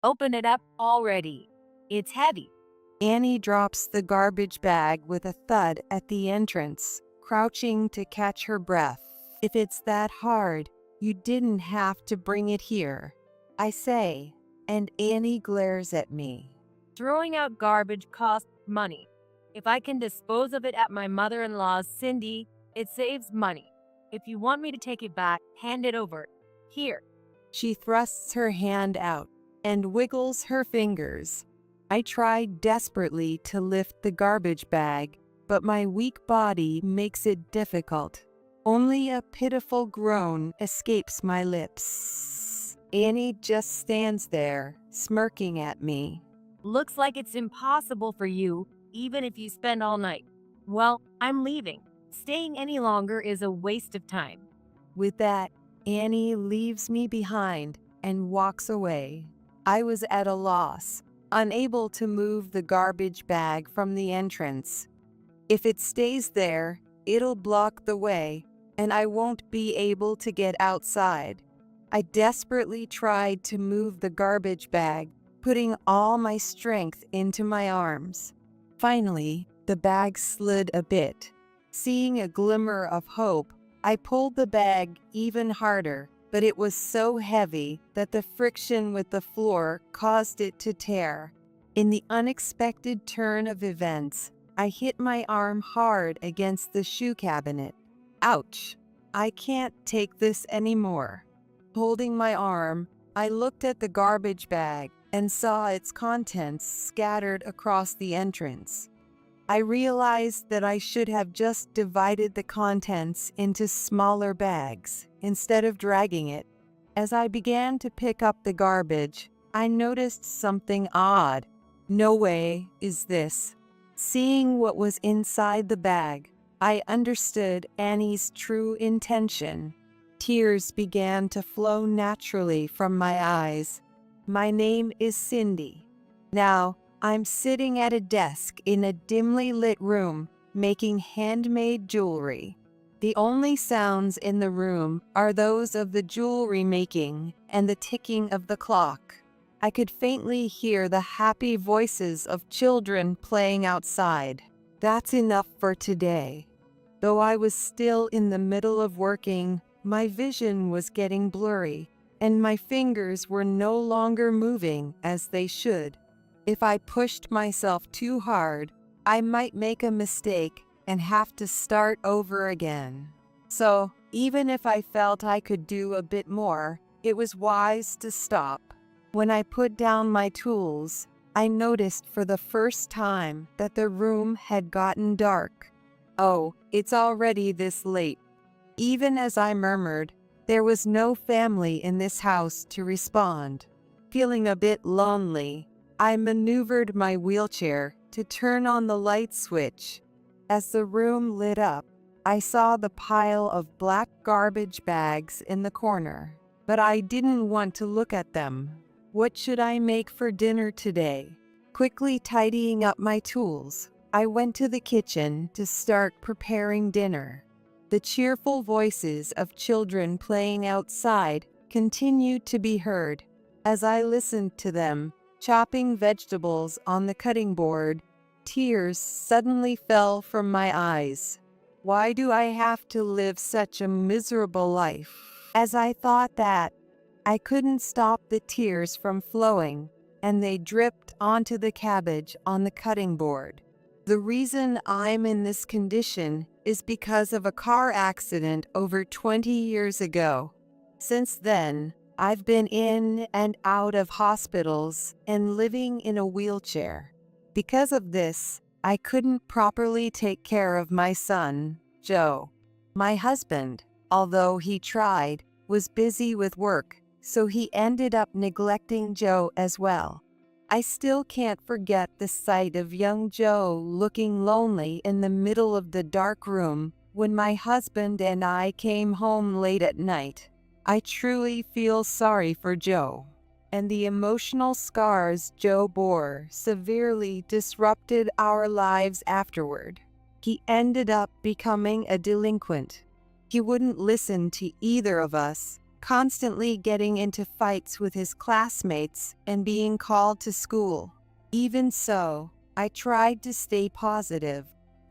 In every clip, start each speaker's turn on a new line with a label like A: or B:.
A: Open it up already. It's heavy.
B: Annie drops the garbage bag with a thud at the entrance, crouching to catch her breath. If it's that hard, you didn't have to bring it here, I say, and Annie glares at me.
A: Throwing out garbage costs money. If I can dispose of it at my mother-in-law's, Cindy, it saves money. If you want me to take it back, hand it over. Here.
B: She thrusts her hand out and wiggles her fingers. I tried desperately to lift the garbage bag, but my weak body makes it difficult. Only a pitiful groan escapes my lips. Annie just stands there, smirking at me.
A: Looks like it's impossible for you, even if you spend all night. Well, I'm leaving. Staying any longer is a waste of time.
B: With that, Annie leaves me behind and walks away. I was at a loss, unable to move the garbage bag from the entrance. If it stays there, it'll block the way, and I won't be able to get outside. I desperately tried to move the garbage bag, putting all my strength into my arms. Finally, the bag slid a bit. Seeing a glimmer of hope, I pulled the bag even harder, but it was so heavy that the friction with the floor caused it to tear. In the unexpected turn of events, I hit my arm hard against the shoe cabinet. Ouch! I can't take this anymore. Holding my arm, I looked at the garbage bag and saw its contents scattered across the entrance. I realized that I should have just divided the contents into smaller bags instead of dragging it. As I began to pick up the garbage, I noticed something odd. No way is this. Seeing what was inside the bag, I understood Annie's true intention. Tears began to flow naturally from my eyes. My name is Cindy. Now, I'm sitting at a desk in a dimly lit room, making handmade jewelry. The only sounds in the room are those of the jewelry making and the ticking of the clock. I could faintly hear the happy voices of children playing outside. That's enough for today. Though I was still in the middle of working, my vision was getting blurry, and my fingers were no longer moving as they should. If I pushed myself too hard, I might make a mistake and have to start over again. So, even if I felt I could do a bit more, it was wise to stop. When I put down my tools, I noticed for the first time that the room had gotten dark. Oh, it's already this late. Even as I murmured, there was no family in this house to respond. Feeling a bit lonely, I maneuvered my wheelchair to turn on the light switch. As the room lit up, I saw the pile of black garbage bags in the corner, but I didn't want to look at them. What should I make for dinner today? Quickly tidying up my tools, I went to the kitchen to start preparing dinner. The cheerful voices of children playing outside continued to be heard. As I listened to them, chopping vegetables on the cutting board, tears suddenly fell from my eyes. Why do I have to live such a miserable life? As I thought that, I couldn't stop the tears from flowing, and they dripped onto the cabbage on the cutting board. The reason I'm in this condition is because of a car accident over 20 years ago. Since then, I've been in and out of hospitals and living in a wheelchair. Because of this, I couldn't properly take care of my son, Joe. My husband, although he tried, was busy with work, so he ended up neglecting Joe as well. I still can't forget the sight of young Joe looking lonely in the middle of the dark room when my husband and I came home late at night. I truly feel sorry for Joe, and the emotional scars Joe bore severely disrupted our lives afterward. He ended up becoming a delinquent. He wouldn't listen to either of us, constantly getting into fights with his classmates and being called to school. Even so, I tried to stay positive,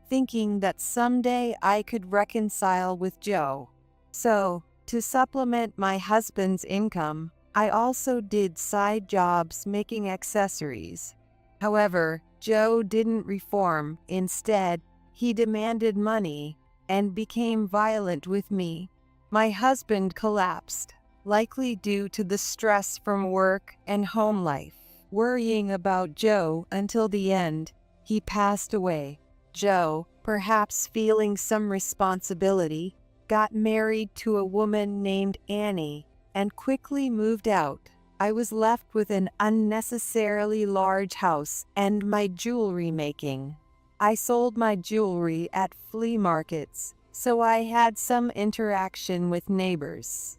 B: thinking that someday I could reconcile with Joe. So, to supplement my husband's income, I also did side jobs making accessories. However, Joe didn't reform. Instead, he demanded money and became violent with me. My husband collapsed, likely due to the stress from work and home life. Worrying about Joe until the end, he passed away. Joe, perhaps feeling some responsibility, got married to a woman named Annie and quickly moved out. I was left with an unnecessarily large house and my jewelry making. I sold my jewelry at flea markets, so I had some interaction with neighbors.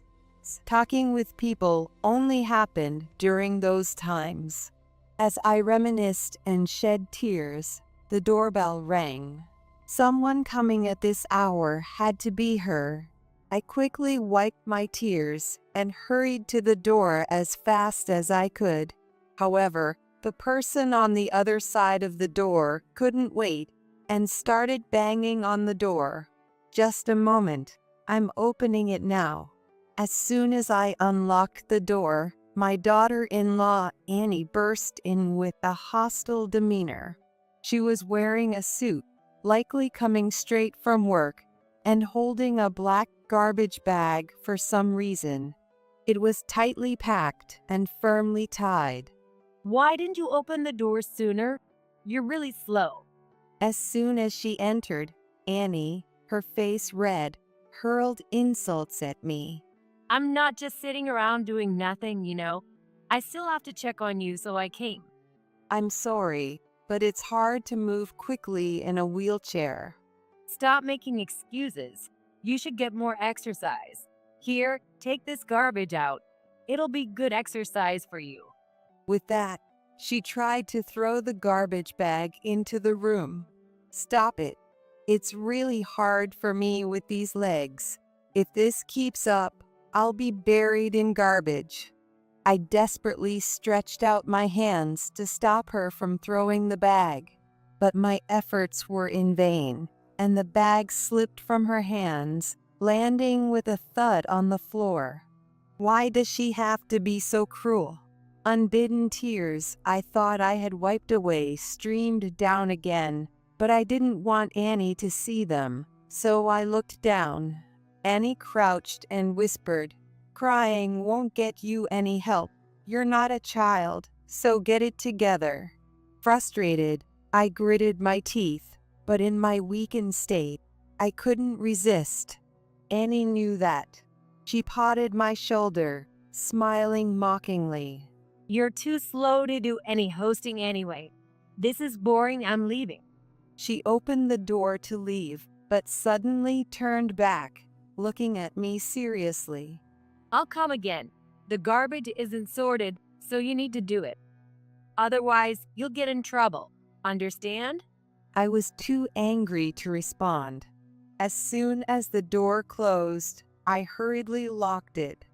B: Talking with people only happened during those times. As I reminisced and shed tears, the doorbell rang. Someone coming at this hour had to be her. I quickly wiped my tears and hurried to the door as fast as I could. However, the person on the other side of the door couldn't wait and started banging on the door. Just a moment, I'm opening it now. As soon as I unlocked the door, my daughter-in-law Annie burst in with a hostile demeanor. She was wearing a suit, likely coming straight from work, and holding a black garbage bag for some reason. It was tightly packed and firmly tied.
A: Why didn't you open the door sooner? You're really slow.
B: As soon as she entered, Annie, her face red, hurled insults at me.
A: I'm not just sitting around doing nothing, you know. I still have to check on you, so I came.
B: I'm sorry, but it's hard to move quickly in a wheelchair.
A: Stop making excuses. You should get more exercise. Here, take this garbage out. It'll be good exercise for you.
B: With that, she tried to throw the garbage bag into the room. Stop it. It's really hard for me with these legs. If this keeps up, I'll be buried in garbage. I desperately stretched out my hands to stop her from throwing the bag, but my efforts were in vain, and the bag slipped from her hands, landing with a thud on the floor. Why does she have to be so cruel? Unbidden tears I thought I had wiped away streamed down again, but I didn't want Annie to see them, so I looked down. Annie crouched and whispered, "Crying won't get you any help. You're not a child, so get it together." Frustrated, I gritted my teeth, but in my weakened state, I couldn't resist. Annie knew that. She patted my shoulder, smiling mockingly.
A: You're too slow to do any hosting anyway. This is boring, I'm leaving.
B: She opened the door to leave, but suddenly turned back, looking at me seriously.
A: I'll come again. The garbage isn't sorted, so you need to do it. Otherwise, you'll get in trouble. Understand?
B: I was too angry to respond. As soon as the door closed, I hurriedly locked it.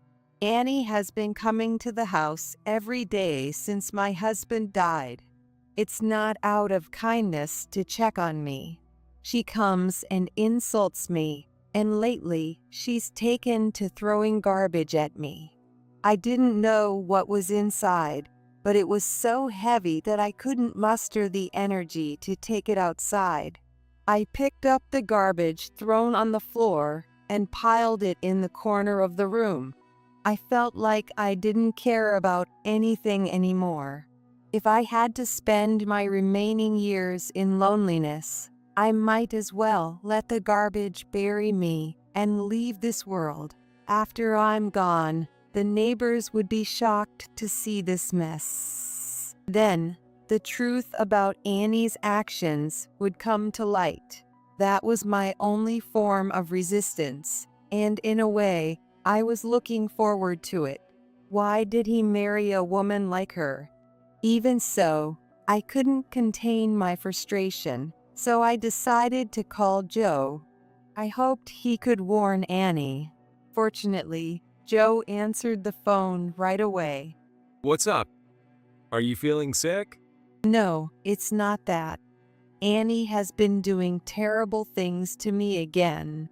B: Annie has been coming to the house every day since my husband died. It's not out of kindness to check on me. She comes and insults me, and lately she's taken to throwing garbage at me. I didn't know what was inside, but it was so heavy that I couldn't muster the energy to take it outside. I picked up the garbage thrown on the floor and piled it in the corner of the room. I felt like I didn't care about anything anymore. If I had to spend my remaining years in loneliness, I might as well let the garbage bury me and leave this world. After I'm gone, the neighbors would be shocked to see this mess. Then, the truth about Annie's actions would come to light. That was my only form of resistance, and in a way, I was looking forward to it. Why did he marry a woman like her? Even so, I couldn't contain my frustration, so I decided to call Joe. I hoped he could warn Annie. Fortunately, Joe answered the phone right away.
C: What's up? Are you feeling sick?
B: No, it's not that. Annie has been doing terrible things to me again.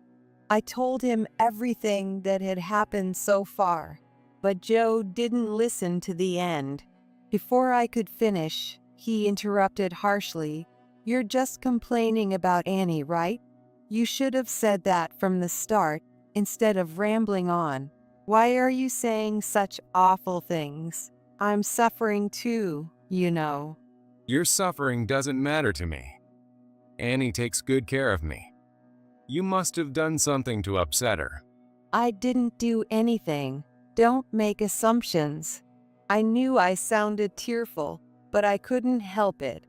B: I told him everything that had happened so far, but Joe didn't listen to the end. Before I could finish, he interrupted harshly. You're just complaining about Annie, right? You should have said that from the start, instead of rambling on. Why are you saying such awful things? I'm suffering too, you know.
C: Your suffering doesn't matter to me. Annie takes good care of me. You must have done something to upset her.
B: I didn't do anything. Don't make assumptions. I knew I sounded tearful, but I couldn't help it.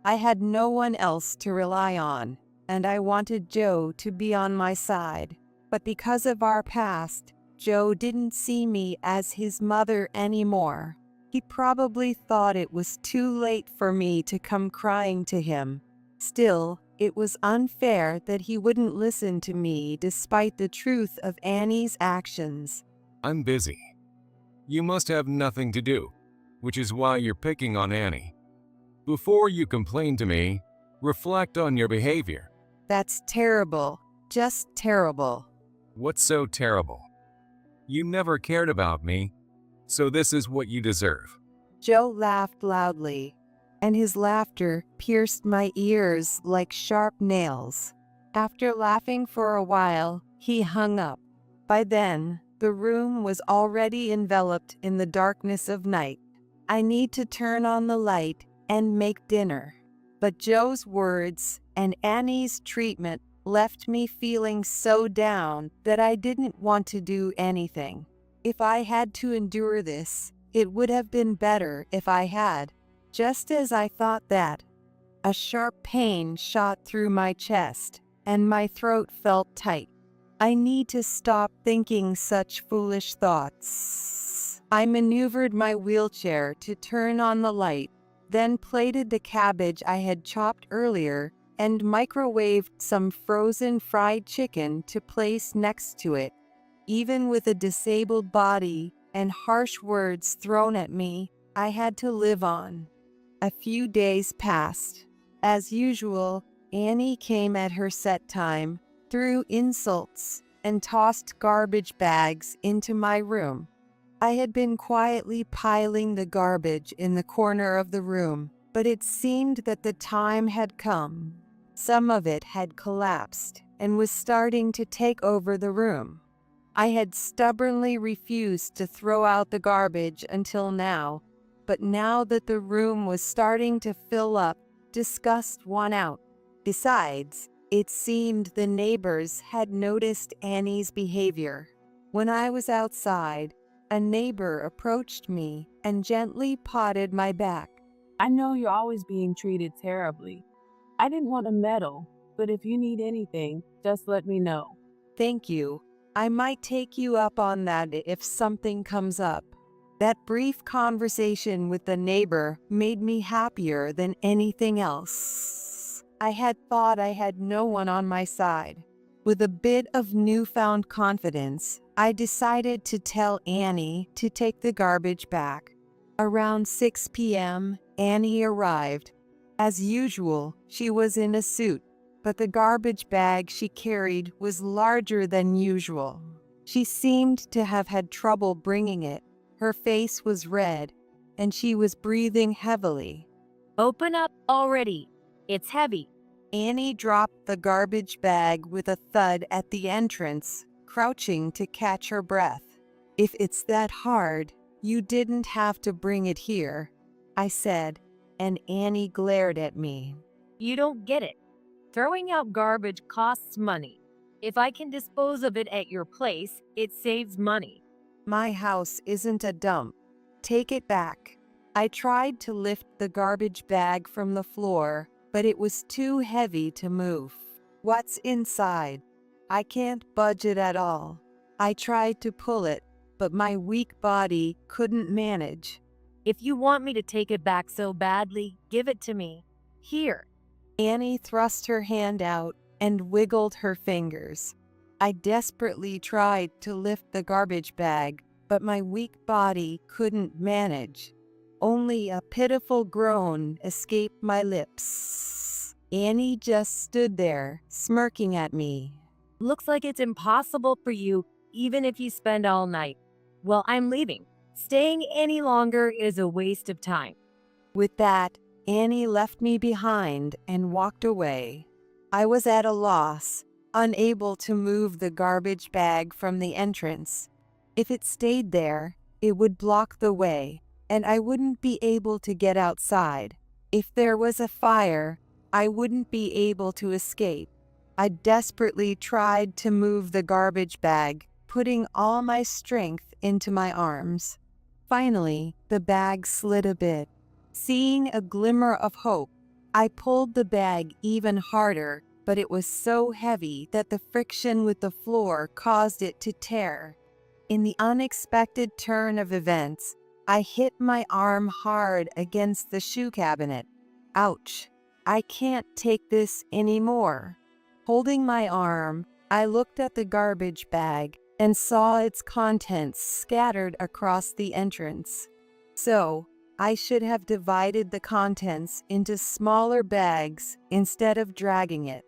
B: I had no one else to rely on, and I wanted Joe to be on my side. But because of our past, Joe didn't see me as his mother anymore. He probably thought it was too late for me to come crying to him. Still, it was unfair that he wouldn't listen to me despite the truth of Annie's actions.
C: I'm busy. You must have nothing to do, which is why you're picking on Annie. Before you complain to me, reflect on your behavior.
B: That's terrible. Just terrible.
C: What's so terrible? You never cared about me, so this is what you deserve.
B: Joe laughed loudly, and his laughter pierced my ears like sharp nails. After laughing for a while, he hung up. By then, the room was already enveloped in the darkness of night. I need to turn on the light and make dinner. But Joe's words and Annie's treatment left me feeling so down that I didn't want to do anything. If I had to endure this, it would have been better if I had. Just as I thought that, a sharp pain shot through my chest, and my throat felt tight. I need to stop thinking such foolish thoughts. I maneuvered my wheelchair to turn on the light, then plated the cabbage I had chopped earlier and microwaved some frozen fried chicken to place next to it. Even with a disabled body and harsh words thrown at me, I had to live on. A few days passed. As usual, Annie came at her set time, threw insults, and tossed garbage bags into my room. I had been quietly piling the garbage in the corner of the room, but it seemed that the time had come. Some of it had collapsed and was starting to take over the room. I had stubbornly refused to throw out the garbage until now, but now that the room was starting to fill up, disgust won out. Besides, it seemed the neighbors had noticed Annie's behavior. When I was outside, a neighbor approached me and gently patted my back.
D: I know you're always being treated terribly. I didn't want to meddle, but if you need anything, just let me know.
B: Thank you. I might take you up on that if something comes up. That brief conversation with the neighbor made me happier than anything else. I had thought I had no one on my side. With a bit of newfound confidence, I decided to tell Annie to take the garbage back. Around 6 p.m., Annie arrived. As usual, she was in a suit, but the garbage bag she carried was larger than usual. She seemed to have had trouble bringing it. Her face was red, and she was breathing heavily.
A: Open up already. It's heavy.
B: Annie dropped the garbage bag with a thud at the entrance, crouching to catch her breath. If it's that hard, you didn't have to bring it here, I said, and Annie glared at me.
A: You don't get it. Throwing out garbage costs money. If I can dispose of it at your place, it saves money.
B: My house isn't a dump. Take it back. I tried to lift the garbage bag from the floor, but it was too heavy to move. What's inside? I can't budge it at all. I tried to pull it, but my weak body couldn't manage.
A: If you want me to take it back so badly, give it to me. Here.
B: Annie thrust her hand out and wiggled her fingers. I desperately tried to lift the garbage bag, but my weak body couldn't manage. Only a pitiful groan escaped my lips. Annie just stood there, smirking at me.
A: Looks like it's impossible for you, even if you spend all night. Well, I'm leaving. Staying any longer is a waste of time.
B: With that, Annie left me behind and walked away. I was at a loss, unable to move the garbage bag from the entrance. If it stayed there, it would block the way, and I wouldn't be able to get outside. If there was a fire, I wouldn't be able to escape. I desperately tried to move the garbage bag, putting all my strength into my arms. Finally, the bag slid a bit. Seeing a glimmer of hope, I pulled the bag even harder, but it was so heavy that the friction with the floor caused it to tear. In the unexpected turn of events, I hit my arm hard against the shoe cabinet. Ouch! I can't take this anymore. Holding my arm, I looked at the garbage bag and saw its contents scattered across the entrance. So, I should have divided the contents into smaller bags instead of dragging it.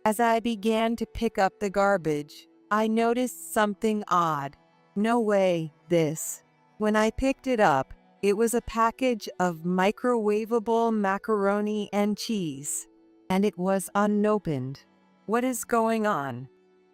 B: As I began to pick up the garbage, I noticed something odd. No way, this. When I picked it up, it was a package of microwavable macaroni and cheese, and it was unopened. What is going on?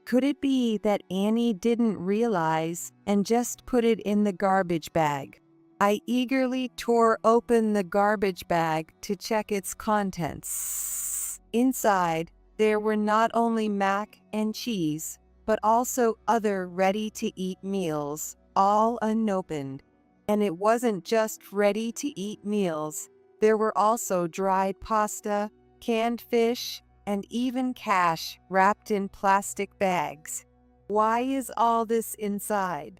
B: Could it be that Annie didn't realize and just put it in the garbage bag? I eagerly tore open the garbage bag to check its contents. Inside, there were not only mac and cheese, but also other ready-to-eat meals, all unopened. And it wasn't just ready-to-eat meals. There were also dried pasta, canned fish, and even cash wrapped in plastic bags. Why is all this inside?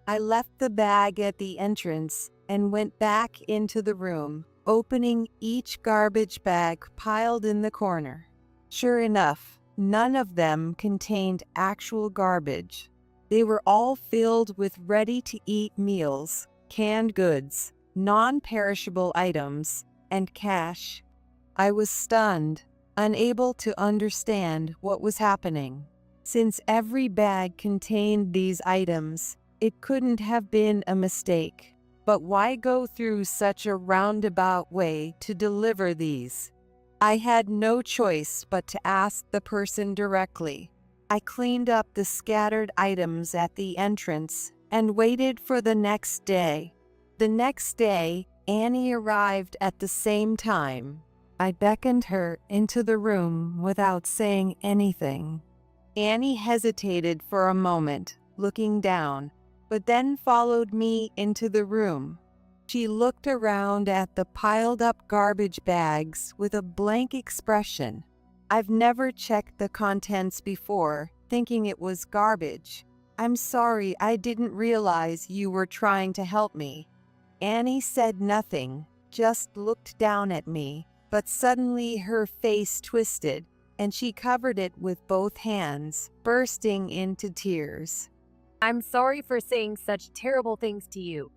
B: I left the bag at the entrance and went back into the room, opening each garbage bag piled in the corner. Sure enough, none of them contained actual garbage. They were all filled with ready-to-eat meals, canned goods, non-perishable items, and cash. I was stunned, unable to understand what was happening. Since every bag contained these items, it couldn't have been a mistake. But why go through such a roundabout way to deliver these? I had no choice but to ask the person directly. I cleaned up the scattered items at the entrance and waited for the next day. The next day, Annie arrived at the same time. I beckoned her into the room without saying anything. Annie hesitated for a moment, looking down, but then followed me into the room. She looked around at the piled-up garbage bags with a blank expression. I've never checked the contents before, thinking it was garbage. I'm sorry, I didn't realize you were trying to help me. Annie said nothing, just looked down at me, but suddenly her face twisted, and she covered it with both hands, bursting into tears.
A: I'm sorry for saying such terrible things to you.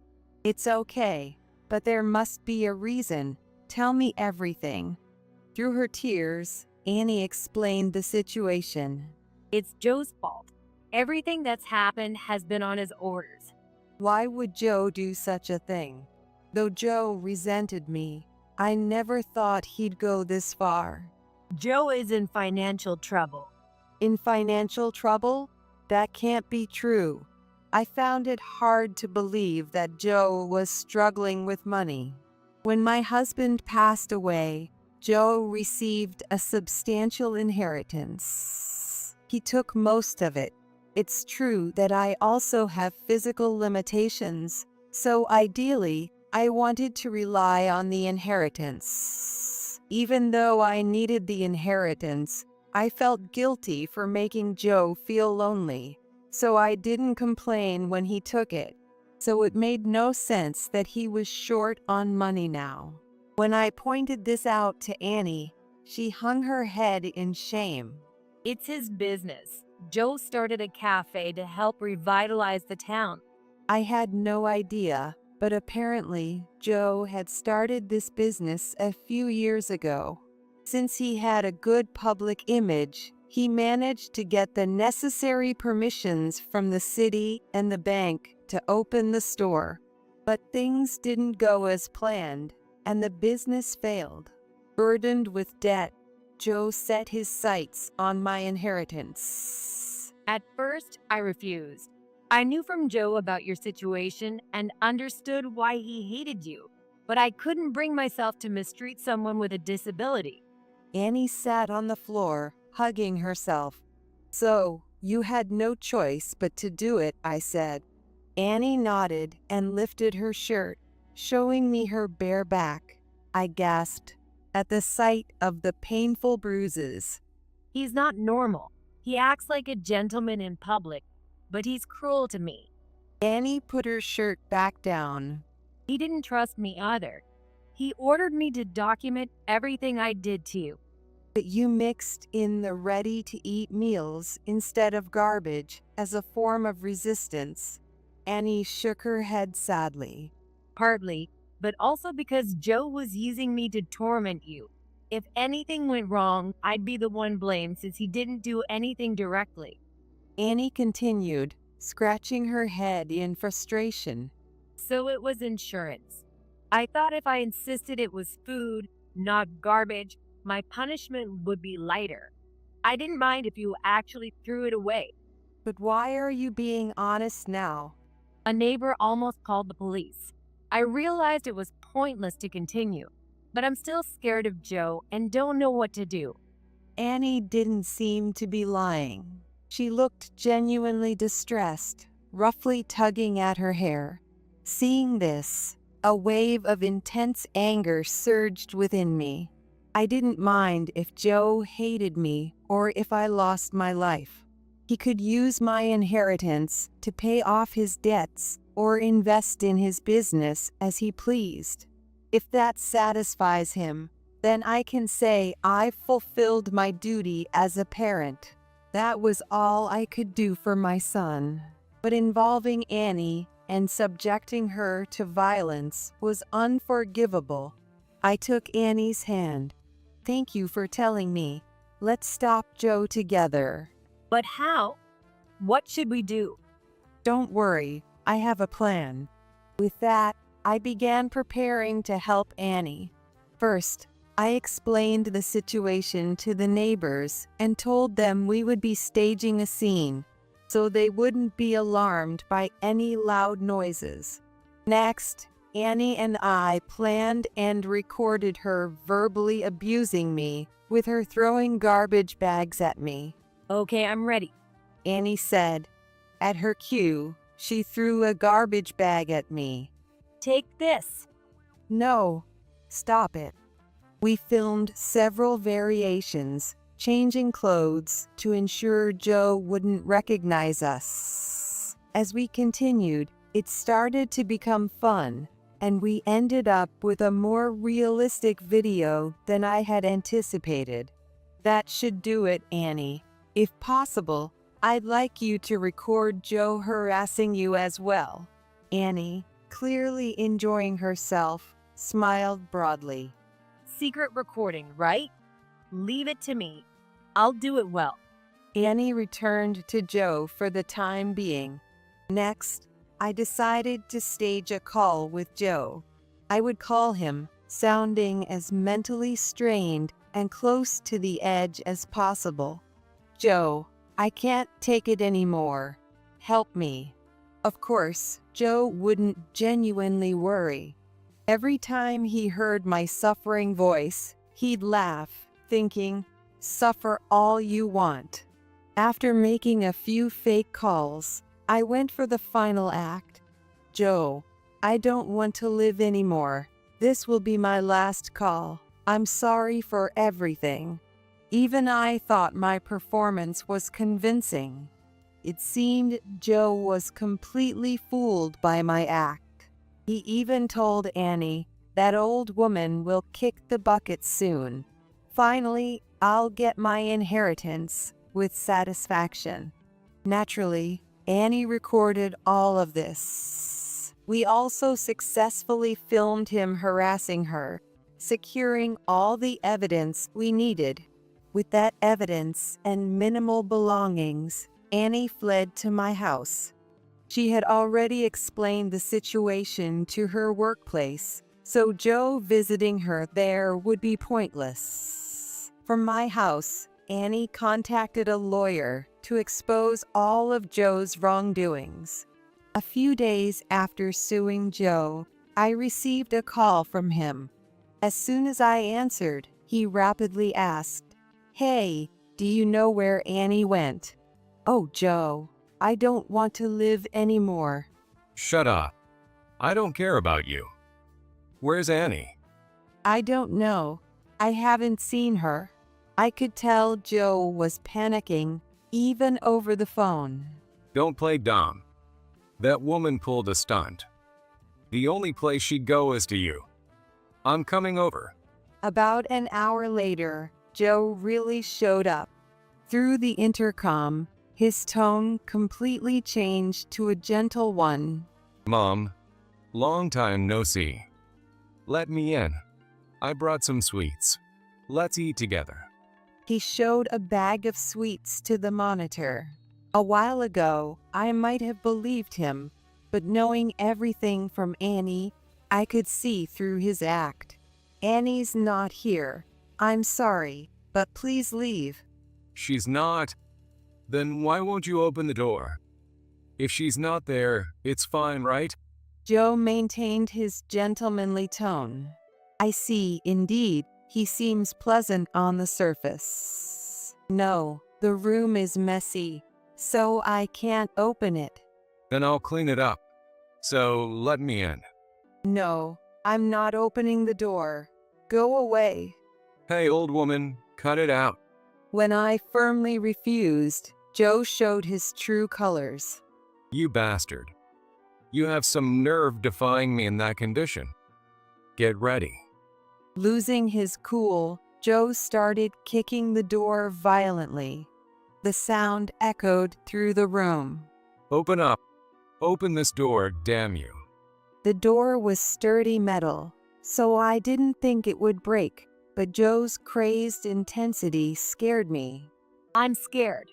B: It's okay, but there must be a reason. Tell me everything. Through her tears, Annie explained the situation.
A: It's Joe's fault. Everything that's happened has been on his orders.
B: Why would Joe do such a thing? Though Joe resented me, I never thought he'd go this far.
A: Joe is in financial trouble.
B: In financial trouble? That can't be true. I found it hard to believe that Joe was struggling with money. When my husband passed away, Joe received a substantial inheritance. He took most of it. It's true that I also have physical limitations, so ideally, I wanted to rely on the inheritance. Even though I needed the inheritance, I felt guilty for making Joe feel lonely, so I didn't complain when he took it. So it made no sense that he was short on money now. When I pointed this out to Annie, she hung her head in shame.
A: It's his business. Joe started a cafe to help revitalize the town.
B: I had no idea, but apparently Joe had started this business a few years ago. Since he had a good public image, he managed to get the necessary permissions from the city and the bank to open the store. But things didn't go as planned, and the business failed. Burdened with debt, Joe set his sights on my inheritance.
A: At first, I refused. I knew from Joe about your situation and understood why he hated you, but I couldn't bring myself to mistreat someone with a disability.
B: Annie sat on the floor, hugging herself. So, you had no choice but to do it, I said. Annie nodded and lifted her shirt, showing me her bare back. I gasped at the sight of the painful bruises.
A: He's not normal. He acts like a gentleman in public, but he's cruel to me.
B: Annie put her shirt back down.
A: He didn't trust me either. He ordered me to document everything I did to you.
B: But you mixed in the ready-to-eat meals instead of garbage as a form of resistance. Annie shook her head sadly.
A: Partly, but also because Joe was using me to torment you. If anything went wrong, I'd be the one blamed since he didn't do anything directly.
B: Annie continued, scratching her head in frustration.
A: So it was insurance. I thought if I insisted it was food, not garbage, my punishment would be lighter. I didn't mind if you actually threw it away.
B: But why are you being honest now?
A: A neighbor almost called the police. I realized it was pointless to continue, but I'm still scared of Joe and don't know what to do.
B: Annie didn't seem to be lying. She looked genuinely distressed, roughly tugging at her hair. Seeing this, a wave of intense anger surged within me. I didn't mind if Joe hated me or if I lost my life. He could use my inheritance to pay off his debts or invest in his business as he pleased. If that satisfies him, then I can say I fulfilled my duty as a parent. That was all I could do for my son. But involving Annie and subjecting her to violence was unforgivable. I took Annie's hand. Thank you for telling me. Let's stop Joe together.
A: But how? What should we do?
B: Don't worry, I have a plan. With that, I began preparing to help Annie. First, I explained the situation to the neighbors and told them we would be staging a scene, so they wouldn't be alarmed by any loud noises. Next, Annie and I planned and recorded her verbally abusing me with her throwing garbage bags at me.
A: Okay, I'm ready.
B: Annie said. At her cue, she threw a garbage bag at me.
A: Take this.
B: No, stop it. We filmed several variations, changing clothes to ensure Joe wouldn't recognize us. As we continued, it started to become fun, and we ended up with a more realistic video than I had anticipated. That should do it, Annie. If possible, I'd like you to record Joe harassing you as well. Annie, clearly enjoying herself, smiled broadly.
A: Secret recording, right? Leave it to me. I'll do it well.
B: Annie returned to Joe for the time being. Next, I decided to stage a call with Joe. I would call him, sounding as mentally strained and close to the edge as possible. Joe, I can't take it anymore. Help me. Of course, Joe wouldn't genuinely worry. Every time he heard my suffering voice, he'd laugh, thinking, "Suffer all you want." After making a few fake calls, I went for the final act. Joe, I don't want to live anymore. This will be my last call. I'm sorry for everything. Even I thought my performance was convincing. It seemed Joe was completely fooled by my act. He even told Annie, "That old woman will kick the bucket soon. Finally, I'll get my inheritance. with satisfaction. Naturally, Annie recorded all of this. We also successfully filmed him harassing her, securing all the evidence we needed. With that evidence and minimal belongings, Annie fled to my house. She had already explained the situation to her workplace, so Joe visiting her there would be pointless. From my house, Annie contacted a lawyer to expose all of Joe's wrongdoings. A few days after suing Joe, I received a call from him. As soon as I answered, he rapidly asked, "Hey, do you know where Annie went?" "Oh, Joe, I don't want to live anymore."
C: Shut up. I don't care about you. Where's Annie?
B: "I don't know. I haven't seen her." I could tell Joe was panicking, even over the phone.
C: Don't play dumb. That woman pulled a stunt. The only place she'd go is to you. I'm coming over.
B: About an hour later, Joe really showed up. Through the intercom, his tone completely changed to a gentle one.
C: Mom, long time no see. Let me in. I brought some sweets. Let's eat together.
B: He showed a bag of sweets to the monitor. A while ago, I might have believed him, but knowing everything from Annie, I could see through his act. "Annie's not here. I'm sorry, but please leave."
C: She's not. Then why won't you open the door? If she's not there, it's fine, right?
B: Joe maintained his gentlemanly tone. "I see, indeed, he seems pleasant on the surface. No, the room is messy, so I can't open it."
C: Then I'll clean it up. So let me in.
B: "No, I'm not opening the door. Go away."
C: Hey, old woman, cut it out.
B: When I firmly refused, Joe showed his true colors.
C: You bastard. You have some nerve defying me in that condition. Get ready.
B: Losing his cool, Joe started kicking the door violently. The sound echoed through the room.
C: Open up. Open this door, damn you.
B: The door was sturdy metal, so I didn't think it would break, but Joe's crazed intensity scared me.
A: I'm scared.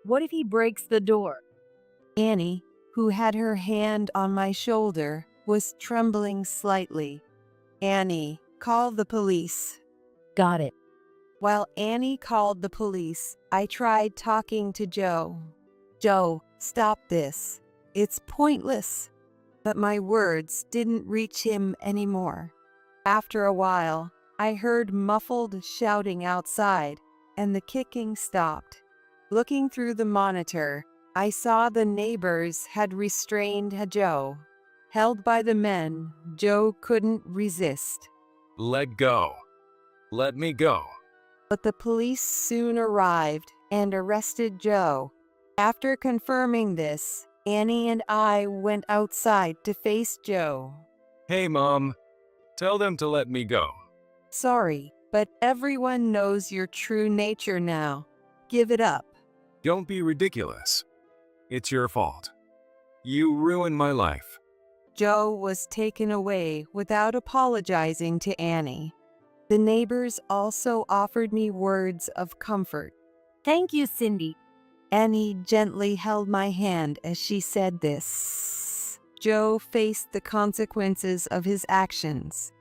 A: What if he breaks the door?
B: Annie, who had her hand on my shoulder, was trembling slightly. "Annie, call the police."
A: Got it.
B: While Annie called the police, I tried talking to Joe. "Joe, stop this. It's pointless." But my words didn't reach him anymore. After a while, I heard muffled shouting outside, and the kicking stopped. Looking through the monitor, I saw the neighbors had restrained Joe. Held by the men, Joe couldn't resist.
C: Let go. Let me go.
B: But the police soon arrived and arrested Joe. After confirming this, Annie and I went outside to face Joe.
C: Hey, Mom. Tell them to let me go.
B: "Sorry, but everyone knows your true nature now. Give it up."
C: Don't be ridiculous. It's your fault. You ruined my life.
B: Joe was taken away without apologizing to Annie. The neighbors also offered me words of comfort.
A: Thank you, Cindy.
B: Annie gently held my hand as she said this. Joe faced the consequences of his actions.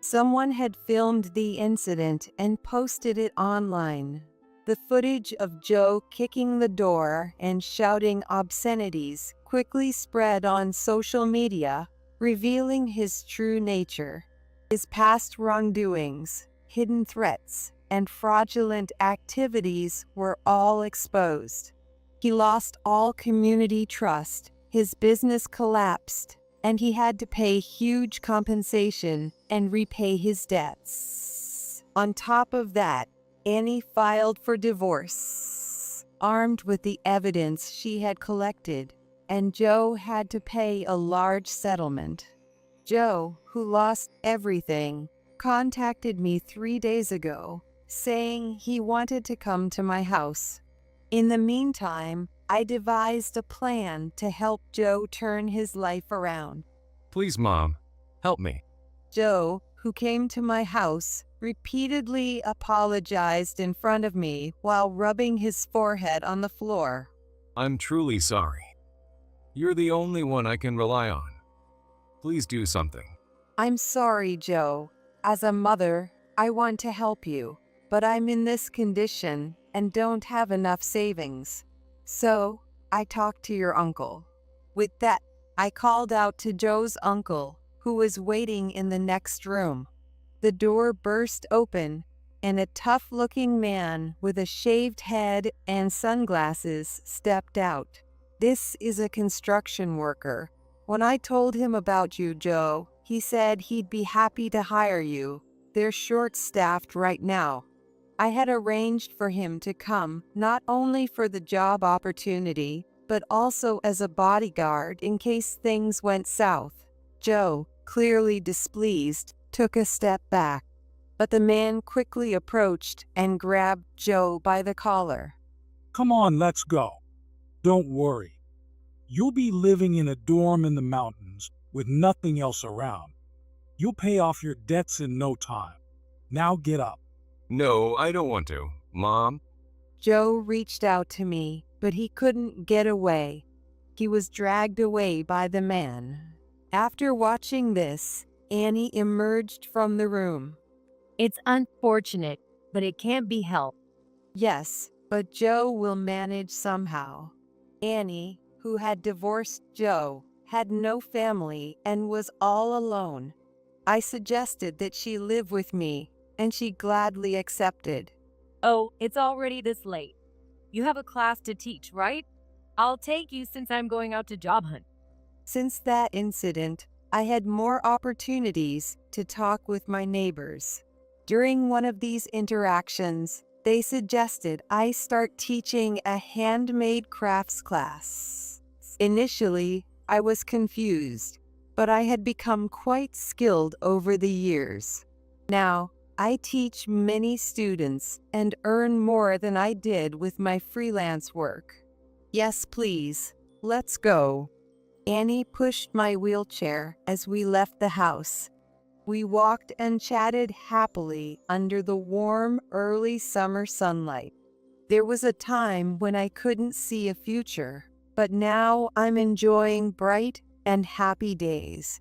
B: Someone had filmed the incident and posted it online. The footage of Joe kicking the door and shouting obscenities quickly spread on social media, revealing his true nature. His past wrongdoings, hidden threats, and fraudulent activities were all exposed. He lost all community trust, his business collapsed, and he had to pay huge compensation and repay his debts. On top of that, Annie filed for divorce, armed with the evidence she had collected, and Joe had to pay a large settlement. Joe, who lost everything, contacted me 3 days ago, saying he wanted to come to my house. In the meantime, I devised a plan to help Joe turn his life around.
C: Please, Mom, help me.
B: Joe, who came to my house, repeatedly apologized in front of me while rubbing his forehead on the floor.
C: I'm truly sorry. You're the only one I can rely on. Please do something.
B: I'm sorry, Joe. As a mother, I want to help you, but I'm in this condition and don't have enough savings. So, I talked to your uncle. With that, I called out to Joe's uncle, who was waiting in the next room. The door burst open, and a tough-looking man with a shaved head and sunglasses stepped out. This is a construction worker. When I told him about you, Joe, he said he'd be happy to hire you. They're short-staffed right now. I had arranged for him to come not only for the job opportunity, but also as a bodyguard in case things went south. Joe, clearly displeased, took a step back, but the man quickly approached and grabbed Joe by the collar.
E: Come on, let's go. Don't worry. You'll be living in a dorm in the mountains with nothing else around. You'll pay off your debts in no time. Now get up.
C: No, I don't want to. Mom?
B: Joe reached out to me, but he couldn't get away. He was dragged away by the man. After watching this, Annie emerged from the room.
A: It's unfortunate, but it can't be helped.
B: Yes, but Joe will manage somehow. Annie, who had divorced Joe, had no family and was all alone. I suggested that she live with me, and she gladly accepted.
A: Oh, it's already this late. You have a class to teach, right? I'll take you since I'm going out to job hunt.
B: Since that incident, I had more opportunities to talk with my neighbors. During one of these interactions, they suggested I start teaching a handmade crafts class. Initially, I was confused, but I had become quite skilled over the years. Now, I teach many students and earn more than I did with my freelance work. Yes, please. Let's go. Annie pushed my wheelchair as we left the house. We walked and chatted happily under the warm, early summer sunlight. There was a time when I couldn't see a future, but now I'm enjoying bright and happy days.